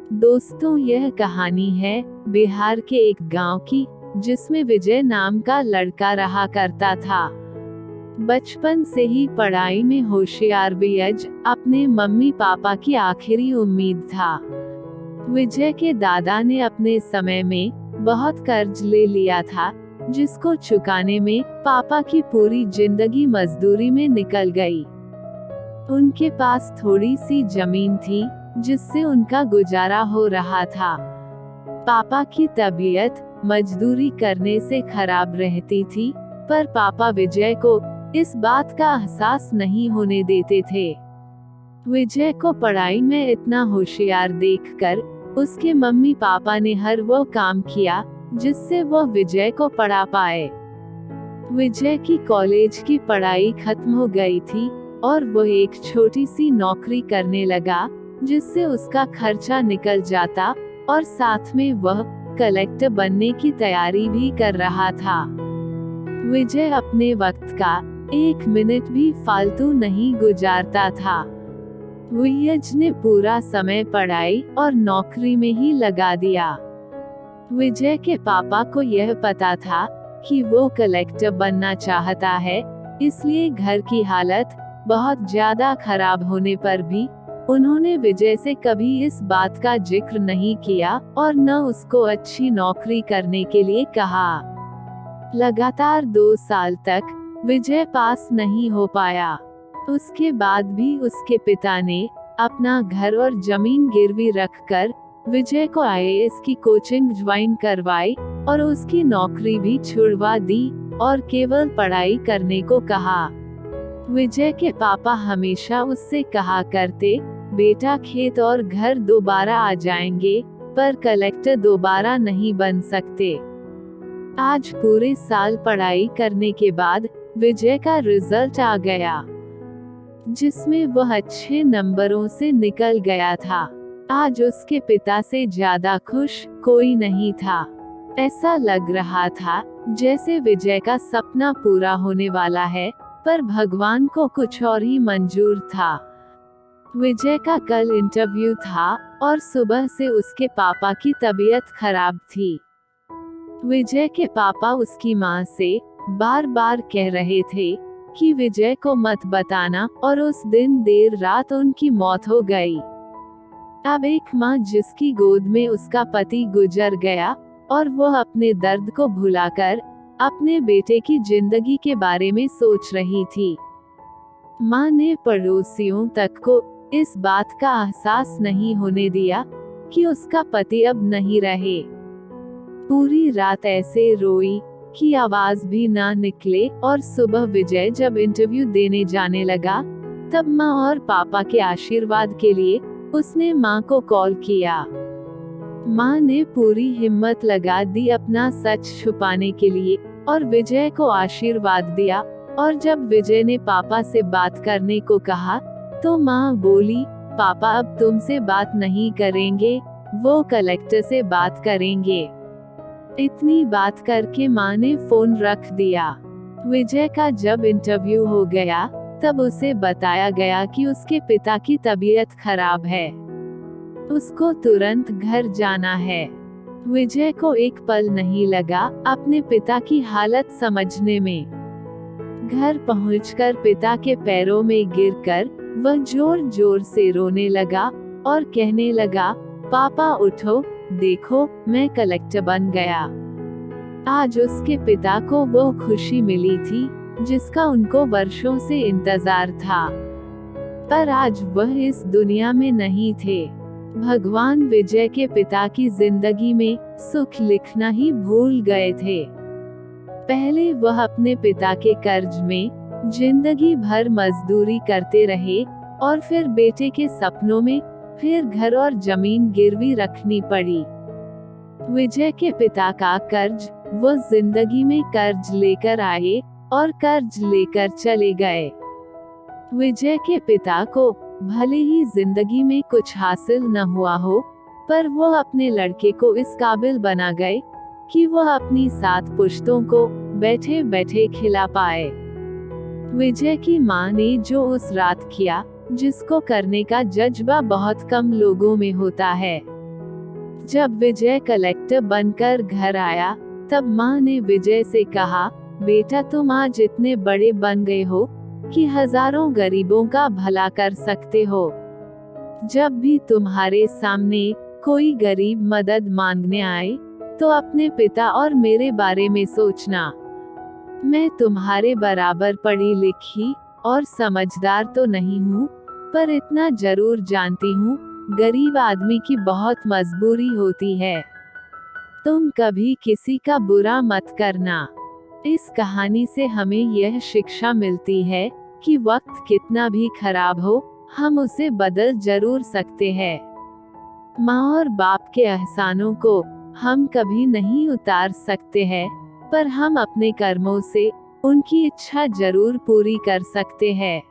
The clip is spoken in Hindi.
दोस्तों, यह कहानी है बिहार के एक गांव की, जिसमें विजय नाम का लड़का रहा करता था। बचपन से ही पढ़ाई में होशियार विजय अपने मम्मी पापा की आखिरी उम्मीद था। विजय के दादा ने अपने समय में बहुत कर्ज ले लिया था, जिसको चुकाने में पापा की पूरी जिंदगी मजदूरी में निकल गई। उनके पास थोड़ी सी जमीन थी, जिससे उनका गुजारा हो रहा था। पापा की तबीयत मजदूरी करने से खराब रहती थी, पर पापा विजय को इस बात का एहसास नहीं होने देते थे। विजय को पढ़ाई में इतना होशियार देखकर उसके मम्मी पापा ने हर वो काम किया जिससे वो विजय को पढ़ा पाए। विजय की कॉलेज की पढ़ाई खत्म हो गई थी और वो एक छोटी सी नौकरी करने लगा, जिससे उसका खर्चा निकल जाता और साथ में वह कलेक्टर बनने की तैयारी भी कर रहा था। विजय अपने वक्त का एक मिनट भी फालतू नहीं गुजारता था। विजय ने पूरा समय पढ़ाई और नौकरी में ही लगा दिया। विजय के पापा को यह पता था कि वो कलेक्टर बनना चाहता है, इसलिए घर की हालत बहुत ज्यादा खराब होने पर भी उन्होंने विजय से कभी इस बात का जिक्र नहीं किया और न उसको अच्छी नौकरी करने के लिए कहा। लगातार 2 साल तक विजय पास नहीं हो पाया। उसके बाद भी उसके पिता ने अपना घर और जमीन गिरवी रखकर विजय को आईएएस की कोचिंग ज्वाइन करवाई और उसकी नौकरी भी छुड़वा दी और केवल पढ़ाई करने को कहा। विजय के पापा हमेशा उससे कहा करते, बेटा खेत और घर दोबारा आ जाएंगे, पर कलेक्टर दोबारा नहीं बन सकते। आज पूरे साल पढ़ाई करने के बाद विजय का रिजल्ट आ गया, जिसमें वह अच्छे नंबरों से निकल गया था। आज उसके पिता से ज्यादा खुश कोई नहीं था। ऐसा लग रहा था जैसे विजय का सपना पूरा होने वाला है, पर भगवान को कुछ और ही मंजूर था। विजय का कल इंटरव्यू था और सुबह से उसके पापा की तबीयत खराब थी। विजय के पापा उसकी माँ से बार बार कह रहे थे कि विजय को मत बताना, और उस दिन देर रात उनकी मौत हो गई। अब एक माँ जिसकी गोद में उसका पति गुजर गया और वो अपने दर्द को भुलाकर अपने बेटे की जिंदगी के बारे में सोच रही थी। माँ ने पड़ोसियों तक को इस बात का एहसास नहीं होने दिया कि उसका पति अब नहीं रहे। पूरी रात ऐसे रोई कि आवाज भी ना निकले, और सुबह विजय जब इंटरव्यू देने जाने लगा, तब माँ और पापा के आशीर्वाद के लिए उसने माँ को कॉल किया। माँ ने पूरी हिम्मत लगा दी अपना सच छुपाने के लिए और विजय को आशीर्वाद दिया। और जब विजय ने पापा से बात करने को कहा, तो माँ बोली, पापा अब तुमसे बात नहीं करेंगे, वो कलेक्टर से बात करेंगे। इतनी बात करके माँ ने फोन रख दिया। विजय का जब इंटरव्यू हो गया, तब उसे बताया गया कि उसके पिता की तबीयत खराब है, उसको तुरंत घर जाना है। विजय को एक पल नहीं लगा अपने पिता की हालत समझने में। घर पहुंचकर पिता के पैरों में गिरकर वह जोर जोर से रोने लगा और कहने लगा, पापा उठो, देखो मैं कलेक्टर बन गया। आज उसके पिता को वो खुशी मिली थी जिसका उनको वर्षों से इंतजार था, पर आज वह इस दुनिया में नहीं थे। भगवान विजय के पिता की जिंदगी में सुख लिखना ही भूल गए थे। पहले वह अपने पिता के कर्ज में जिंदगी भर मजदूरी करते रहे और फिर बेटे के सपनों में फिर घर और जमीन गिरवी रखनी पड़ी। विजय के पिता का कर्ज वो जिंदगी में कर्ज लेकर आए और कर्ज लेकर चले गए। विजय के पिता को भले ही जिंदगी में कुछ हासिल न हुआ हो, पर वो अपने लड़के को इस काबिल बना गए कि वह अपनी 7 पुश्तों को बैठे बैठे खिला पाए। विजय की माँ ने जो उस रात किया, जिसको करने का जज्बा बहुत कम लोगों में होता है, जब विजय कलेक्टर बनकर घर आया, तब माँ ने विजय से कहा, बेटा तुम आज इतने बड़े बन गए हो कि हजारों गरीबों का भला कर सकते हो। जब भी तुम्हारे सामने कोई गरीब मदद मांगने आए, तो अपने पिता और मेरे बारे में सोचना। मैं तुम्हारे बराबर पढ़ी लिखी और समझदार तो नहीं हूँ, पर इतना जरूर जानती हूँ, गरीब आदमी की बहुत मजबूरी होती है। तुम कभी किसी का बुरा मत करना। इस कहानी से हमें यह शिक्षा मिलती है कि वक्त कितना भी खराब हो, हम उसे बदल जरूर सकते हैं। माँ और बाप के एहसानों को हम कभी नहीं उतार सकते हैं, पर हम अपने कर्मों से उनकी इच्छा जरूर पूरी कर सकते हैं।